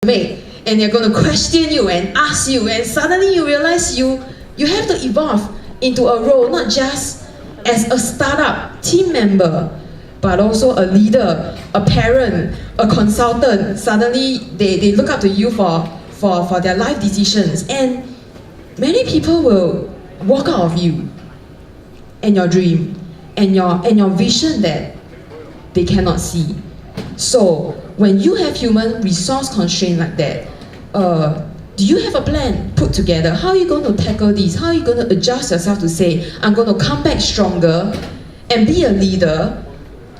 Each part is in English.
make, and they're going to question you and ask you, and suddenly you realize you have to evolve into a role, not just as a startup team member, but also a leader, a parent, a consultant. Suddenly they look up to you for their life decisions, and many people will walk out of you and your dream and your vision that they cannot see. So when you have human resource constraint like that, do you have a plan put together? How are you going to tackle this? How are you going to adjust yourself to say, I'm going to come back stronger and be a leader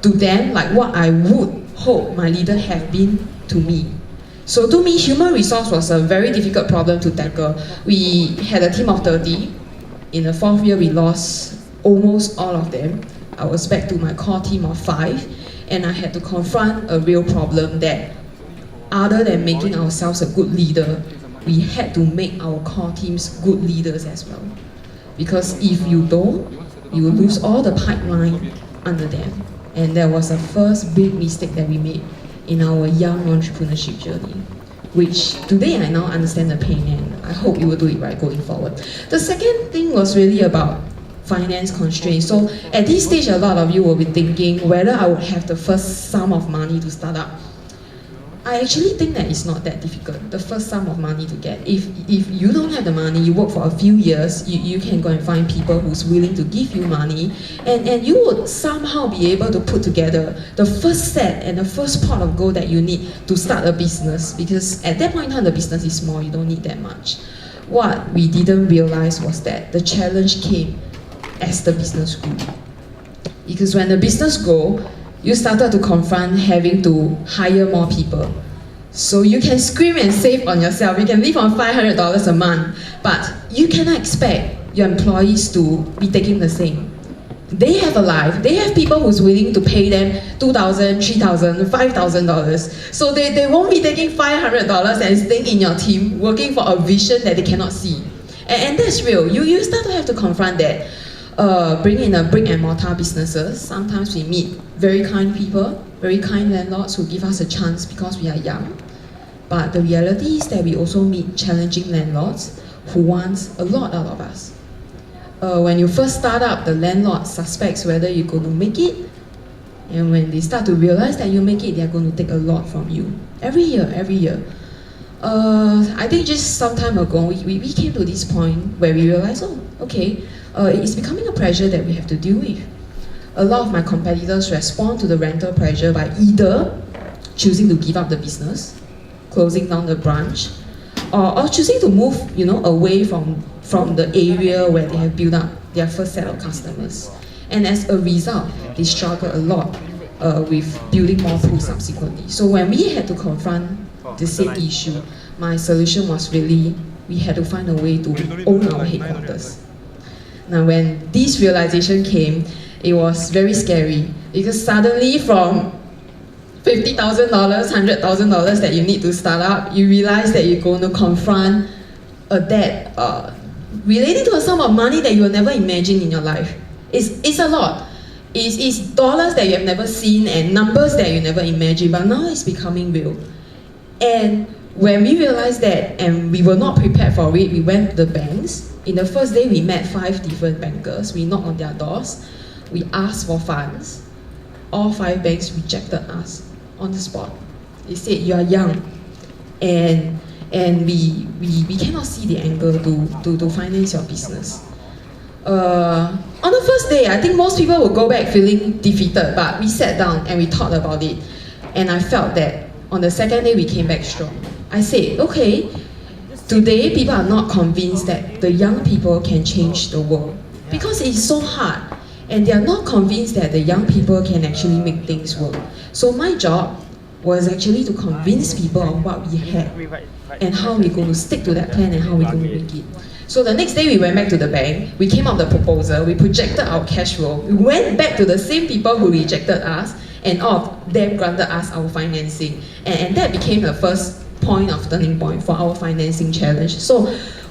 to them like what I would hope my leader have been to me? So to me, human resource was a very difficult problem to tackle. We had a team of 30. In the 4th year, we lost almost all of them. I was back to my core team of 5, and I had to confront a real problem that other than making ourselves a good leader, we had to make our core teams good leaders as well. Because if you don't, you will lose all the pipeline under them. And that was the first big mistake that we made in our young entrepreneurship journey, which today I now understand the pain, and I hope you will do it right going forward. The second thing was really about finance constraints. So at this stage, a lot of you will be thinking whether I would have the first sum of money to start up. I actually think that it's not that difficult, the first sum of money to get. If you don't have the money, you work for a few years, you can go and find people who's willing to give you money, and you would somehow be able to put together the first set and the first pot of gold that you need to start a business, because at that point in time, the business is small, you don't need that much. What we didn't realize was that the challenge came as the business grew. Because when the business grew, you started to confront having to hire more people. So you can scream and save on yourself. You can live on $500 a month, but you cannot expect your employees to be taking the same. They have a life. They have people who's willing to pay them $2,000, $3,000, $5,000. So they won't be taking $500 and staying in your team, working for a vision that they cannot see. And that's real. You start to have to confront that. Bring in a brick and mortar businesses. Sometimes we meet very kind people, very kind landlords who give us a chance because we are young. But the reality is that we also meet challenging landlords who want a lot out of us. When you first start up, the landlord suspects whether you're going to make it. And when they start to realize that you make it, they're going to take a lot from you. Every year. I think just some time ago, we came to this point where we realized, oh, okay, it's becoming a pressure that we have to deal with. A lot of my competitors respond to the rental pressure by either choosing to give up the business, closing down the branch, or choosing to move, away from the area where they have built up their first set of customers. And as a result, they struggle a lot with building more pools subsequently. So when we had to confront the same issue, my solution was really, we had to find a way to own our headquarters. Now when this realization came, it was very scary, because suddenly from $50,000, $100,000 that you need to start up, you realize that you're going to confront a debt related to a sum of money that you will never imagine in your life. It's a lot. It's dollars that you have never seen and numbers that you never imagined, but now it's becoming real. And when we realized that and we were not prepared for it, we went to the banks. In the first day, we met 5 different bankers. We knocked on their doors. We asked for funds. All 5 banks rejected us on the spot. They said, you are young, and we cannot see the angle to finance your business. On the first day, I think most people will go back feeling defeated, but we sat down and we thought about it. And I felt that on the second day, we came back strong. I said, okay, today people are not convinced that the young people can change the world, because it's so hard. And they are not convinced that the young people can actually make things work. So my job was actually to convince people of what we had and how we're going to stick to that plan and how we're going to make it. So the next day we went back to the bank, we came up with the proposal, we projected our cash flow, we went back to the same people who rejected us, and all of them granted us our financing. And that became the first point of turning point for our financing challenge. So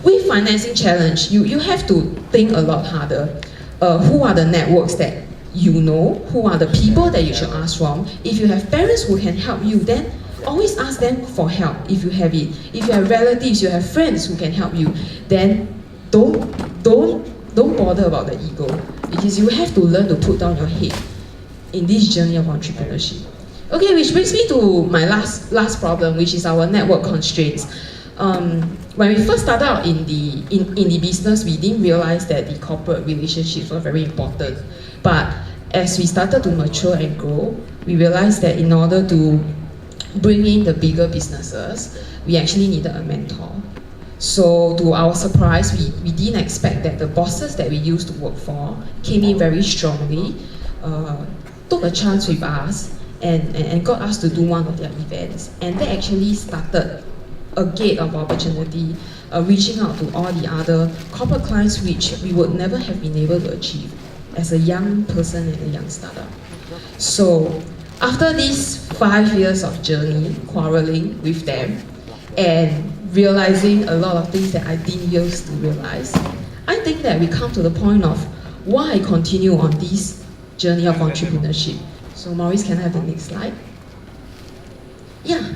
with financing challenge, you have to think a lot harder. Who are the networks that you know? Who are the people that you should ask from? If you have parents who can help you, then always ask them for help if you have it. If you have relatives, you have friends who can help you, then don't bother about the ego, because you have to learn to put down your head in this journey of entrepreneurship. Okay, which brings me to my last problem, which is our network constraints. When we first started out in the business, we didn't realize that the corporate relationships were very important. But as we started to mature and grow, we realized that in order to bring in the bigger businesses, we actually needed a mentor. So to our surprise, we didn't expect that the bosses that we used to work for came in very strongly, took a chance with us, and got us to do one of their events. And that actually started a gate of opportunity, reaching out to all the other corporate clients which we would never have been able to achieve as a young person and a young startup. So after these 5 years of journey, quarreling with them, and realizing a lot of things that I didn't used to realize, I think that we come to the point of why I continue on this journey of entrepreneurship. So Maurice, can I have the next slide? Yeah.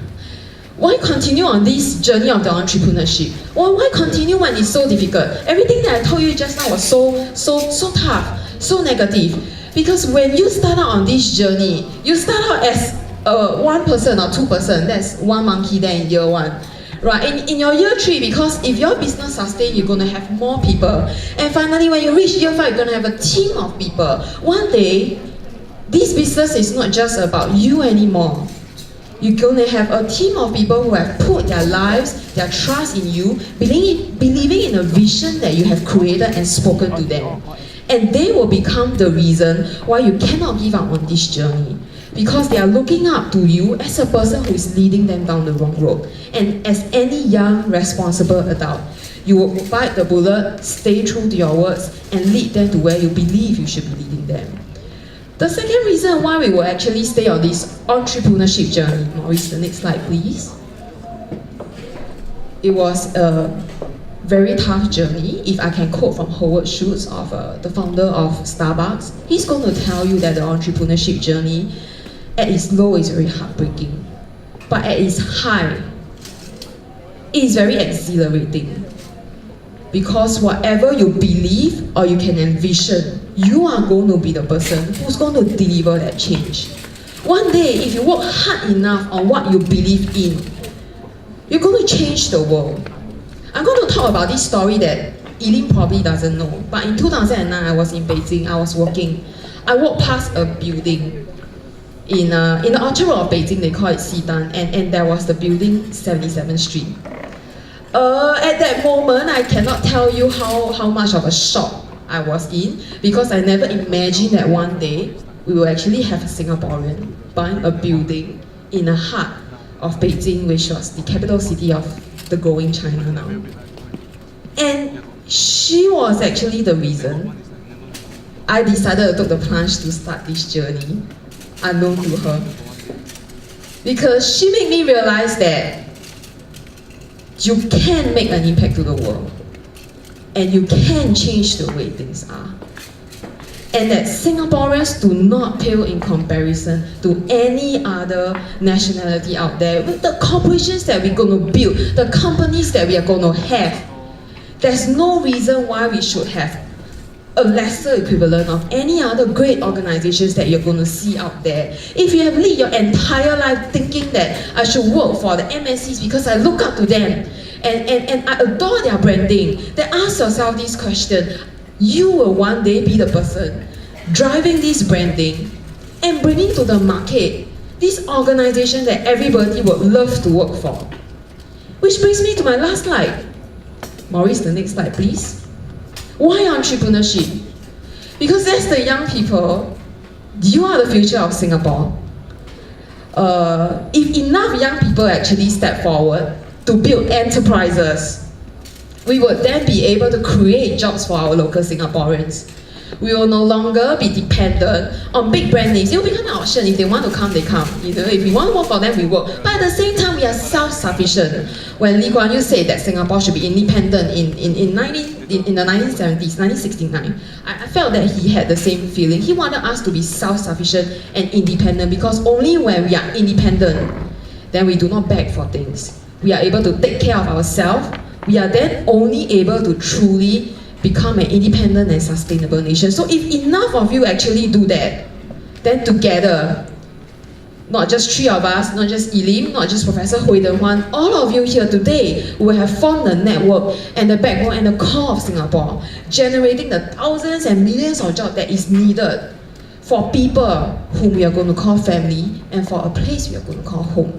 Why continue on this journey of the entrepreneurship? Or why continue when it's so difficult? Everything that I told you just now was so tough, so negative. Because when you start out on this journey, you start out as 1 person or 2 person. That's one monkey there in year 1. Right, in your year 3, because if your business sustains, you're going to have more people. And finally, when you reach year 5, you're going to have a team of people. One day, this business is not just about you anymore. You're going to have a team of people who have put their lives, their trust in you, believing in a vision that you have created and spoken to them. And they will become the reason why you cannot give up on this journey. Because they are looking up to you as a person who is leading them down the wrong road. And as any young, responsible adult, you will bite the bullet, stay true to your words, and lead them to where you believe you should be leading them. The second reason why we will actually stay on this entrepreneurship journey, Maurice, the next slide please. It was a very tough journey. If I can quote from Howard Schultz, the founder of Starbucks, he's going to tell you that the entrepreneurship journey at its low is very heartbreaking, but at its high, it is very exhilarating. Because whatever you believe or you can envision, you are going to be the person who's going to deliver that change. One day, if you work hard enough on what you believe in, you're going to change the world. I'm going to talk about this story that Eileen probably doesn't know. But in 2009, I was in Beijing, I was working. I walked past a building in the Orchard Road of Beijing, they call it Xidan, and there was the building 77th Street. At that moment, I cannot tell you how much of a shock I was in, because I never imagined that one day we will actually have a Singaporean buying a building in the heart of Beijing, which was the capital city of the growing China now. And she was actually the reason I decided to take the plunge to start this journey, unknown to her. Because she made me realize that you can make an impact to the world, and you can change the way things are. And that Singaporeans do not pale in comparison to any other nationality out there. With the corporations that we're going to build, the companies that we are going to have, there's no reason why we should have a lesser equivalent of any other great organizations that you're going to see out there. If you have lived your entire life thinking that I should work for the MNCs because I look up to them and I adore their branding, then ask yourself this question. You will one day be the person driving this branding and bringing to the market this organization that everybody would love to work for. Which brings me to my last slide. Maurice, the next slide please. Why entrepreneurship? Because as the young people, you are the future of Singapore. If enough young people actually step forward to build enterprises, we would then be able to create jobs for our local Singaporeans. We will no longer be dependent on big brand names. It will become an option. If they want to come, they come. You know, if we want to work for them, we work. But at the same time, we are self-sufficient. When Lee Kuan Yew said that Singapore should be independent in the 1970s, 1969, I felt that he had the same feeling. He wanted us to be self-sufficient and independent, because only when we are independent, then we do not beg for things. We are able to take care of ourselves. We are then only able to truly become an independent and sustainable nation. So if enough of you actually do that, then together, not just three of us, not just Elim, not just Professor Hui Den Huan, all of you here today will have formed the network and the backbone and the core of Singapore, generating the thousands and millions of jobs that is needed for people whom we are going to call family and for a place we are going to call home.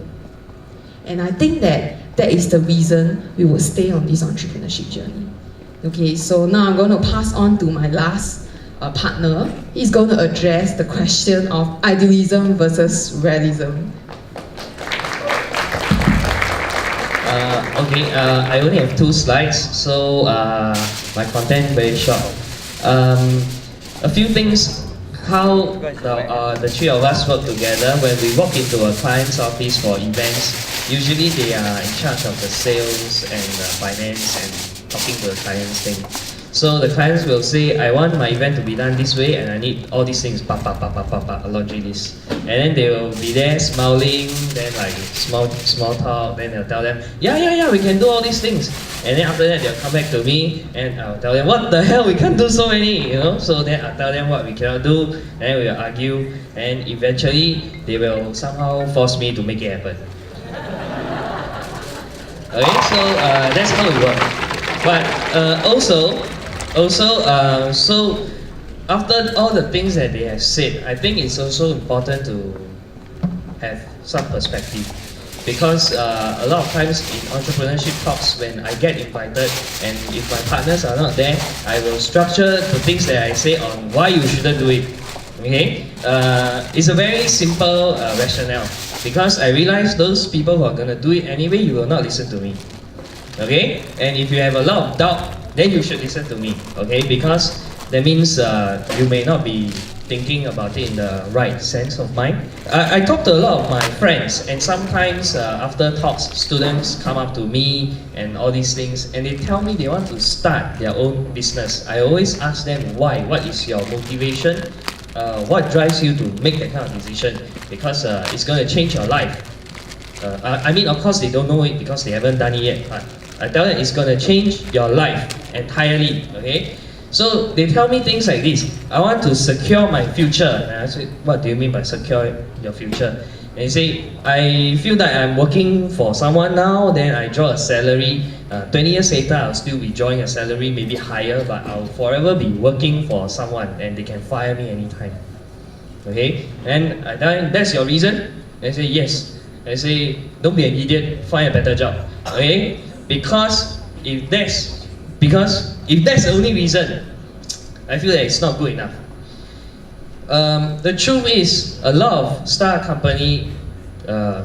And I think that is the reason we will stay on this entrepreneurship journey. Okay, so now I'm going to pass on to my last partner. He's going to address the question of idealism versus realism. I only have 2 slides, so my content very short. A few things, how the 3 of us work together. When we walk into a client's office for events, usually they are in charge of the sales and finance and talking to the clients thing. So the clients will say, I want my event to be done this way and I need all these things, a laundry list. And then they will be there smiling, then like small talk, then they'll tell them, yeah, we can do all these things. And then after that they'll come back to me and I'll tell them, what the hell, we can't do so many, you know? So then I'll tell them what we cannot do, and then we'll argue, and eventually they will somehow force me to make it happen. Okay, so that's how it works. But so after all the things that they have said, I think it's also important to have some perspective, because a lot of times in entrepreneurship talks, when I get invited and if my partners are not there, I will structure the things that I say on why you shouldn't do it. Okay, it's a very simple rationale, because I realize those people who are going to do it anyway, you will not listen to me. Okay, and if you have a lot of doubt, then you should listen to me. Okay, because that means you may not be thinking about it in the right sense of mind. I talk to a lot of my friends, and sometimes after talks, students come up to me and all these things, and they tell me they want to start their own business. I always ask them why. What is your motivation? What drives you to make that kind of decision? Because it's going to change your life. I mean, of course, they don't know it because they haven't done it yet. But I tell them it's going to change your life entirely. Okay, so they tell me things like this: I want to secure my future. And I say, what do you mean by secure your future? And they say, I feel that I'm working for someone now, then I draw a salary. 20 years later, I'll still be drawing a salary, maybe higher, but I'll forever be working for someone, and they can fire me anytime. Okay, and I tell them, that's your reason? They say, yes. I say, don't be an idiot, find a better job. Okay, because if that's the only reason, I feel that it's not good enough. The truth is, a lot of startup company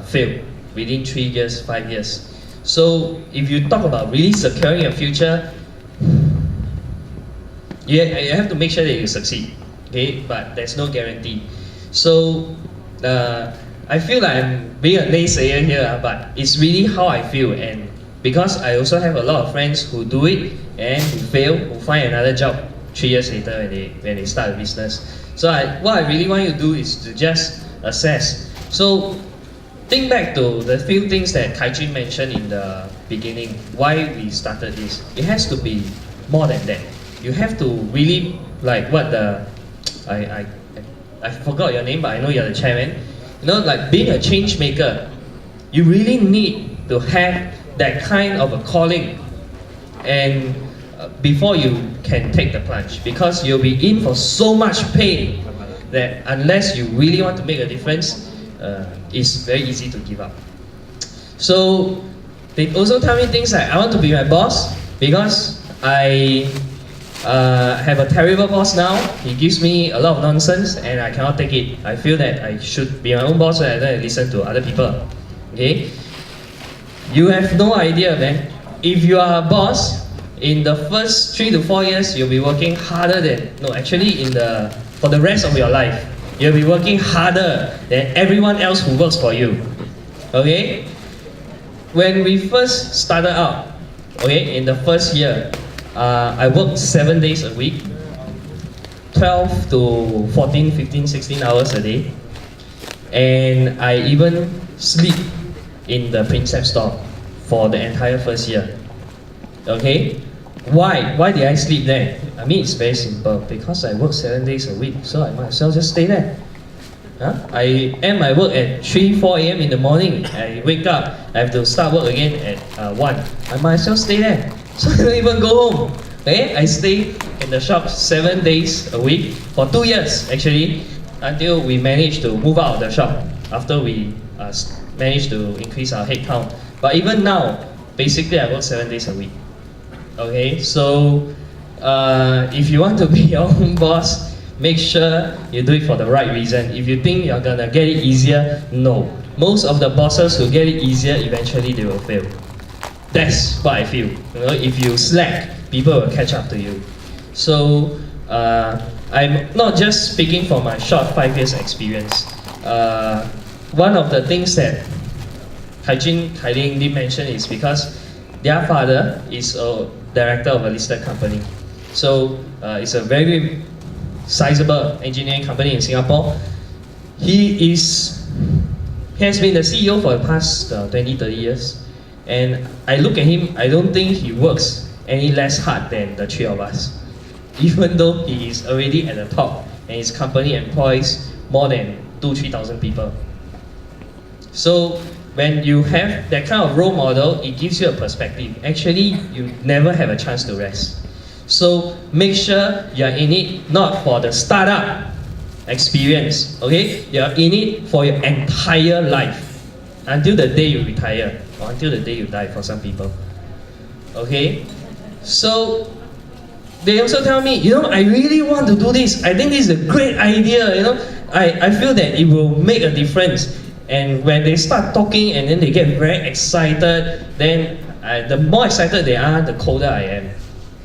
fail within 3 years, 5 years. So if you talk about really securing your future, you have to make sure that you succeed. Okay, but there's no guarantee. So I feel like I'm being a naysayer here, but it's really how I feel, and because I also have a lot of friends who do it and who fail, who find another job 3 years later when they start a business. So what I really want you to do is to just assess. So think back to the few things that Kai-Jun mentioned in the beginning, why we started this. It has to be more than that. You have to really, like what I forgot your name, but I know you're the chairman. You know, like being a change maker, you really need to have that kind of a calling, and before you can take the plunge, because you'll be in for so much pain that unless you really want to make a difference, it's very easy to give up. So they also tell me things like, I want to be my boss because I have a terrible boss now. He gives me a lot of nonsense and I cannot take it. I feel that I should be my own boss so I don't listen to other people. Okay? You have no idea, man. If you are a boss, in the first 3 to 4 years, you'll be working harder for the rest of your life. You'll be working harder than everyone else who works for you. Okay? When we first started out, okay, in the first year, I worked 7 days a week, 12 to 14, 15, 16 hours a day. And I even sleep in the Princep store for the entire first year. Okay? Why? Why did I sleep there? I mean, it's very simple. Because I work 7 days a week, so I might as well just stay there. I end my work at 3, 4 a.m. in the morning. I wake up, I have to start work again at 1. I might as well stay there. So I don't even go home. Okay? I stay in the shop 7 days a week for 2 years actually, until we managed to move out of the shop after we managed to increase our headcount. But even now, basically I work 7 days a week. Okay, so if you want to be your own boss, make sure you do it for the right reason. If you think you're gonna get it easier, no. Most of the bosses who get it easier, eventually they will fail. That's what I feel. You know, if you slack, people will catch up to you. So I'm not just speaking from my short 5 years experience. One of the things that Kai Ling did mention is because their father is a director of a listed company. So it's a very sizable engineering company in Singapore. He has been the CEO for the past 20, 30 years. And I look at him, I don't think he works any less hard than the three of us. Even though he is already at the top and his company employs more than 2,000-3,000 people. So when you have that kind of role model, it gives you a perspective. Actually, you never have a chance to rest. So make sure you're in it not for the startup experience, okay? You're in it for your entire life. Until the day you retire, or until the day you die for some people. Okay? So they also tell me, you know, I really want to do this. I think this is a great idea, you know. I feel that it will make a difference. And when they start talking and then they get very excited, then the more excited they are, the colder I am.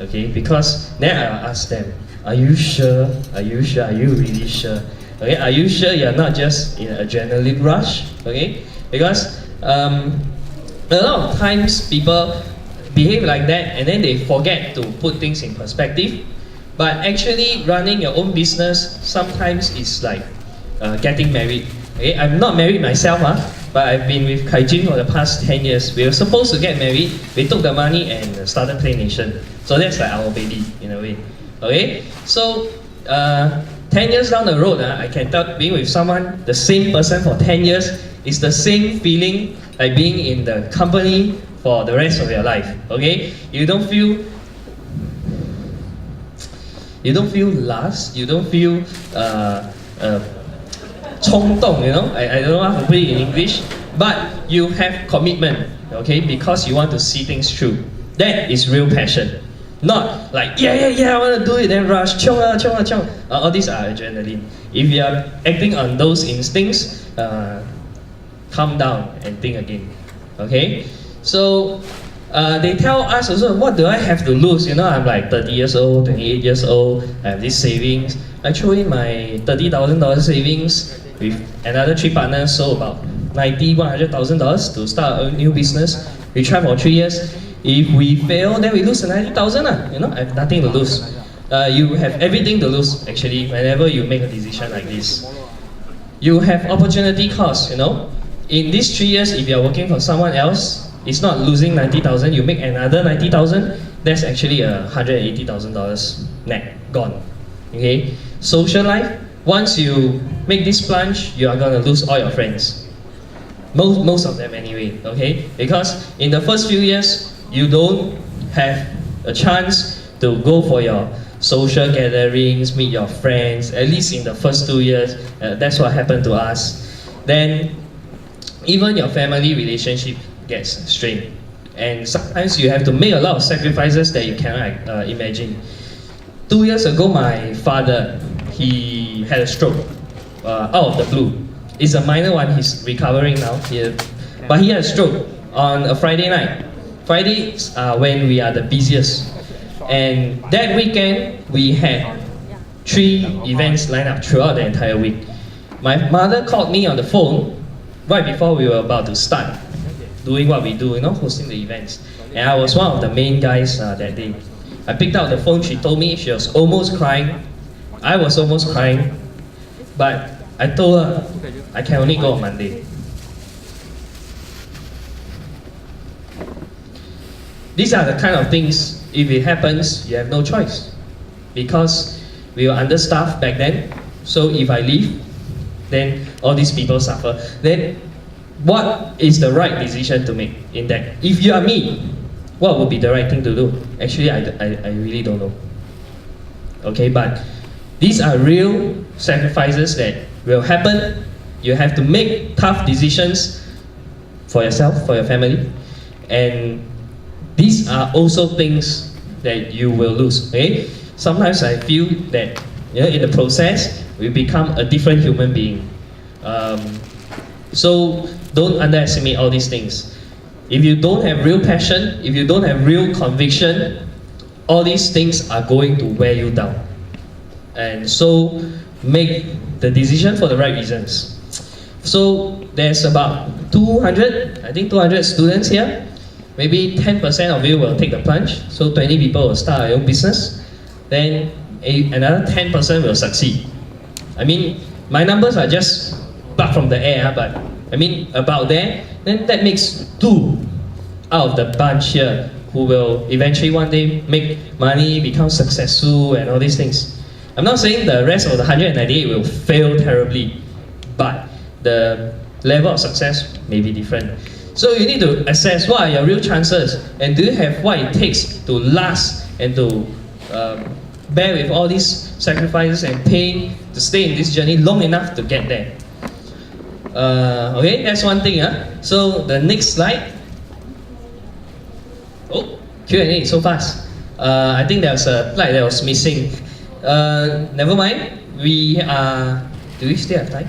Okay, because then I'll ask them, are you sure? Are you sure? Are you really sure? Okay, are you sure you're not just in an adrenaline rush? Okay, because a lot of times people behave like that and then they forget to put things in perspective. But actually running your own business sometimes is like getting married. Okay, I'm not married myself, but I've been with Kai Jin for the past 10 years. We were supposed to get married. We took the money and started Play Nation. So that's like our baby in a way. Okay, so 10 years down the road, I can tell being with someone, the same person for 10 years, is the same feeling like being in the company for the rest of your life. Okay, you don't feel lust, you don't feel 冲动, you know, I don't know how to put it in English, but you have commitment, okay, because you want to see things through. That is real passion. Not like, yeah, I want to do it, then rush, chiong. All these are adrenaline. If you are acting on those instincts, calm down and think again, okay? So, they tell us also, what do I have to lose? You know, I'm like 30 years old, 28 years old, I have these savings. I throw in my $30,000 savings with another 3 partners, so about $100,000 to start a new business. We try for 3 years. If we fail, then we lose the 90,000. You know, I have nothing to lose. You have everything to lose actually whenever you make a decision like this. You have opportunity cost, you know. In these 3 years, if you are working for someone else, it's not losing 90,000, you make another 90,000, that's actually $180,000 net gone. Okay? Social life, once you make this plunge, you are gonna lose all your friends. Most of them anyway, okay? Because in the first few years, you don't have a chance to go for your social gatherings, meet your friends, at least in the first 2 years. That's what happened to us. Then, even your family relationship gets strained. And sometimes you have to make a lot of sacrifices that you cannot imagine. 2 years ago, my father, he had a stroke out of the blue. It's a minor one, he's recovering now. But he had a stroke on a Friday night. Fridays are when we are the busiest. And that weekend, we had 3 events lined up throughout the entire week. My mother called me on the phone right before we were about to start doing what we do, you know, hosting the events. And I was one of the main guys that day. I picked up the phone, she told me she was almost crying. I was almost crying. But I told her, I can only go on Monday. these are the kind of things, if it happens, you have no choice. Because we were understaffed back then, so if I leave, then all these people suffer. Then what is the right decision to make in that? If you are me, what would be the right thing to do? Actually, I really don't know. Okay, but these are real sacrifices that will happen. You have to make tough decisions for yourself, for your family, and these are also things that you will lose. Okay, sometimes I feel that in the process we become a different human being. So don't underestimate all these things. If you don't have real passion, if you don't have real conviction, all these things are going to wear you down. And so make the decision for the right reasons. So there's about 200 students here. Maybe 10% of you will take the plunge. So 20 people will start their own business. Then another 10% will succeed. I mean, my numbers are just plucked from the air, but I mean about there. Then that makes 2 out of the bunch here who will eventually one day make money, become successful, and all these things. I'm not saying the rest of the 198 will fail terribly, but the level of success may be different. So you need to assess what are your real chances, and do you have what it takes to last and to bear with all these sacrifices and pain to stay in this journey long enough to get there. Okay, that's one thing. So the next slide. Oh, Q&A so fast. I think there was a slide that was missing. Never mind. Do we still have time?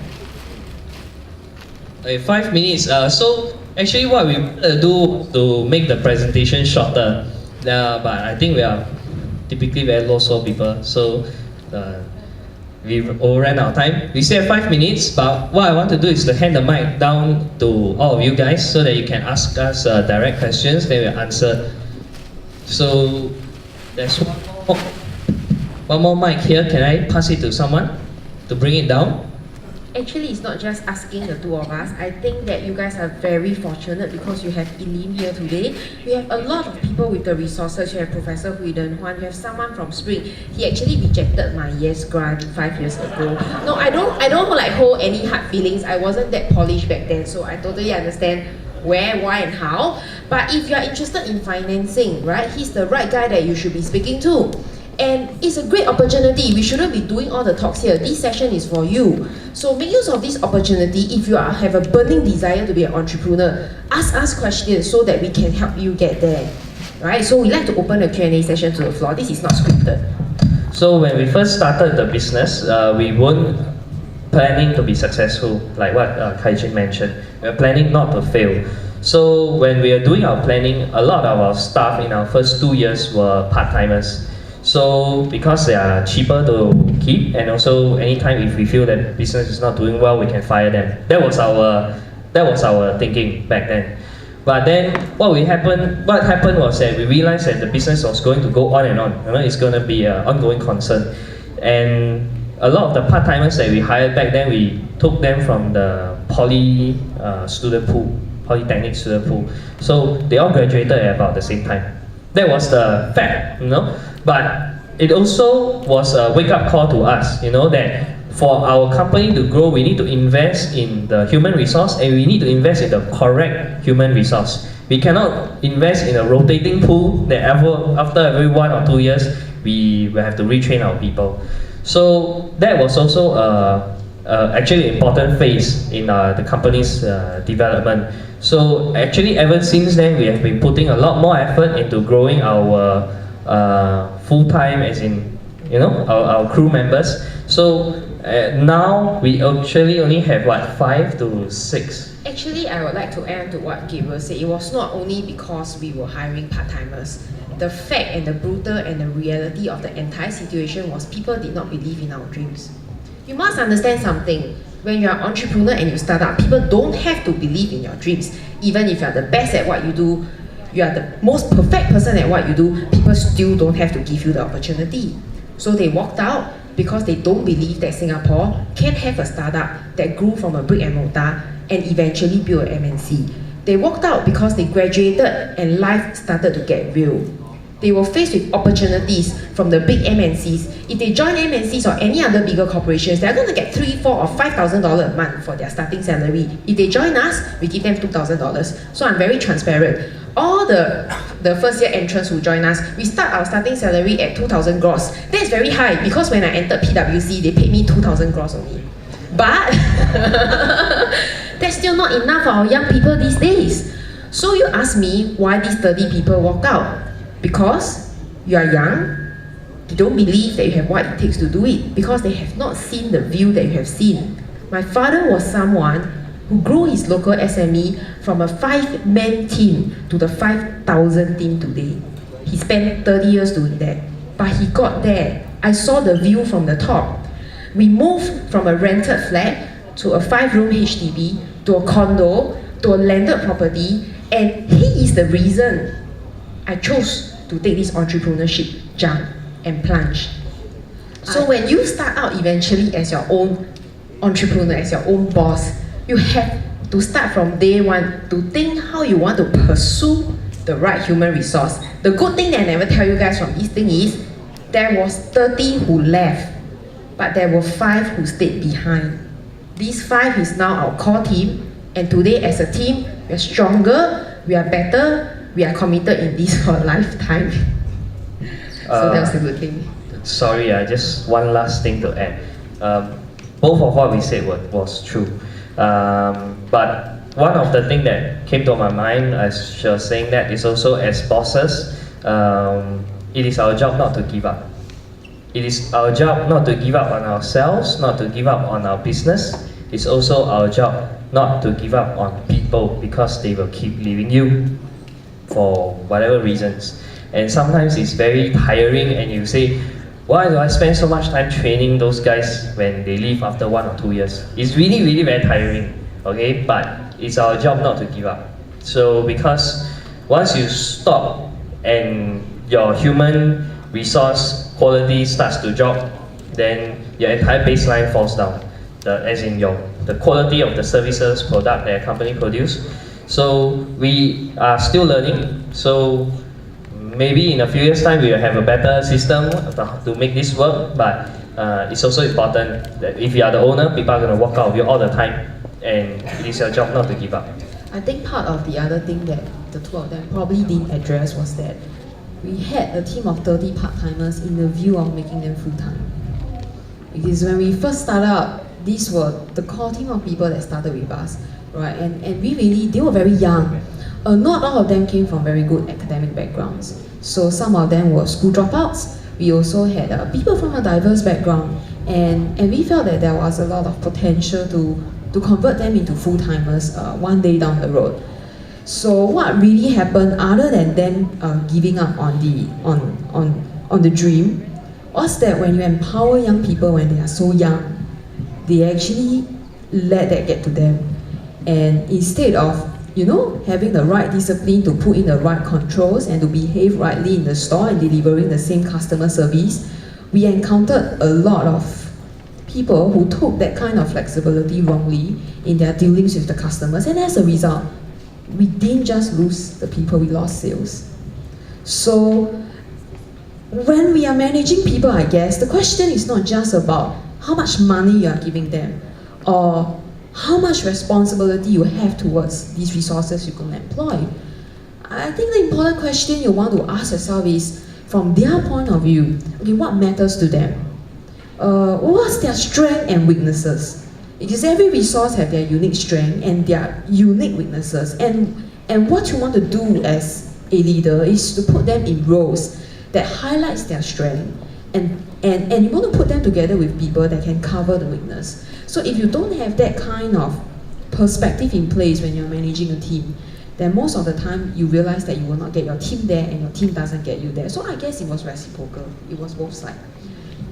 Okay, 5 minutes. So actually what we do to make the presentation shorter, but I think we are typically very low-soul people, so we overran our time. We still have 5 minutes, but what I want to do is to hand the mic down to all of you guys so that you can ask us direct questions, then we'll answer. So there's one more mic here. Can I pass it to someone to bring it down? Actually, it's not just asking the two of us. I think that you guys are very fortunate because you have Eileen here today. We have a lot of people with the resources. You have Professor Hui Den Huan. You have someone from Spring. He actually rejected my yes grant 5 years ago. No, I don't like hold any hard feelings. I wasn't that polished back then, so I totally understand where, why, and how. But if you are interested in financing, right, he's the right guy that you should be speaking to. And it's a great opportunity. We shouldn't be doing all the talks here. This session is for you. So make use of this opportunity. If you have a burning desire to be an entrepreneur, ask us questions so that we can help you get there. Right? So we like to open a Q&A session to the floor. This is not scripted. So when we first started the business, we weren't planning to be successful, like what Kai Jin mentioned. We were planning not to fail. So when we were doing our planning, a lot of our staff in our first 2 years were part-timers. So because they are cheaper to keep, and also anytime if we feel that business is not doing well, we can fire them. That was our thinking back then. But then what happened was that we realized that the business was going to go on and on. It's going to be an ongoing concern. And a lot of the part-timers that we hired back then, we took them from the polytechnic student pool. So they all graduated at about the same time. That was the fact, But it also was a wake-up call to us, that for our company to grow, we need to invest in the human resource, and we need to invest in the correct human resource. We cannot invest in a rotating pool that after every 1 or 2 years, we will have to retrain our people. So that was also actually an important phase in the company's development. So actually ever since then, we have been putting a lot more effort into growing our full-time, as in our crew members. So now we actually only have 5 to 6. Actually, I would like to add to what Gabriel said. It was not only because we were hiring part-timers. The fact and the brutal and the reality of the entire situation was people did not believe in our dreams. You must understand something. When you're an entrepreneur and you start up, people don't have to believe in your dreams. Even if you're the best at what you do, you are the most perfect person at what you do, people still don't have to give you the opportunity. So they walked out because they don't believe that Singapore can have a startup that grew from a brick and mortar and eventually build an MNC. They walked out because they graduated and life started to get real. They were faced with opportunities from the big MNCs. If they join MNCs or any other bigger corporations, they're going to get $3,000, $4,000 or $5,000 a month for their starting salary. If they join us, we give them $2,000. So I'm very transparent. All the first year entrants who join us, we start our starting salary at 2,000 gross. That's very high because when I entered PwC, they paid me 2,000 gross only. But that's still not enough for our young people these days. So you ask me why these 30 people walk out. Because you are young, they don't believe that you have what it takes to do it, because they have not seen the view that you have seen. My father was someone who grew his local SME from a 5-man team to the 5,000 team today. He spent 30 years doing that, but he got there. I saw the view from the top. We moved from a rented flat to a 5-room HDB, to a condo, to a landed property, and he is the reason I chose to take this entrepreneurship jump and plunge. So when you start out eventually as your own entrepreneur, as your own boss, you have to start from day one to think how you want to pursue the right human resource. The good thing that I never tell you guys from this thing is, there was 30 who left, but there were 5 who stayed behind. These 5 is now our core team, and today as a team, we are stronger, we are better, we are committed in this for a lifetime. So that's a good thing. Sorry, just one last thing to add. Both of what we said was true. But one of the things that came to my mind as she was saying that is also, as bosses, it is our job not to give up. It is our job not to give up on ourselves, not to give up on our business. It's also our job not to give up on people, because they will keep leaving you for whatever reasons. And sometimes it's very tiring, and you say, why do I spend so much time training those guys when they leave after 1 or 2 years? It's really, really very tiring, okay? But it's our job not to give up. So because once you stop and your human resource quality starts to drop, then your entire baseline falls down. As in the quality of the services, product that a company produce. So we are still learning. So maybe in a few years' time we will have a better system to make this work. But it's also important that if you are the owner, people are going to walk out of you all the time, and it is your job not to give up. I think part of the other thing that the two of them probably didn't address was that we had a team of 30 part-timers in the view of making them full-time. Because when we first started out, these were the core team of people that started with us, right? And we really, they were very young. Not all of them came from very good academic backgrounds. So some of them were school dropouts. We also had people from a diverse background. And we felt that there was a lot of potential to convert them into full-timers one day down the road. So what really happened, other than them giving up on the dream, was that when you empower young people when they are so young, they actually let that get to them. And instead of, having the right discipline to put in the right controls and to behave rightly in the store and delivering the same customer service, we encountered a lot of people who took that kind of flexibility wrongly in their dealings with the customers. And as a result, we didn't just lose the people, we lost sales. So when we are managing people, I guess, the question is not just about how much money you are giving them, or how much responsibility you have towards these resources you're going to employ. I think the important question you want to ask yourself is, from their point of view, okay, what matters to them? What's their strength and weaknesses? Because every resource has their unique strength and their unique weaknesses. And what you want to do as a leader is to put them in roles that highlights their strength, and you want to put them together with people that can cover the weakness. So if you don't have that kind of perspective in place when you're managing a team, then most of the time you realize that you will not get your team there and your team doesn't get you there. So I guess it was reciprocal. It was both sides.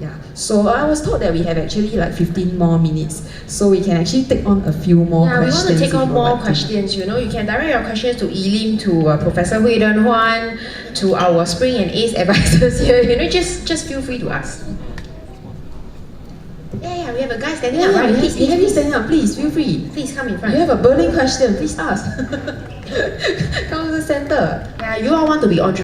Yeah. So I was told that we have actually like 15 more minutes, so we can actually take on a few more questions. Yeah, we want to take on more questions. You can direct your questions to Elim, to Professor Hui Den Huan, to our Spring and Ace advisors here. Just feel free to ask. Yeah, we have a guy standing up, right? Please, have you standing up, please, feel free. Please come in front. You have a burning question, please ask. 刚刚是 center。 Yeah, you all want to be entrepreneurs.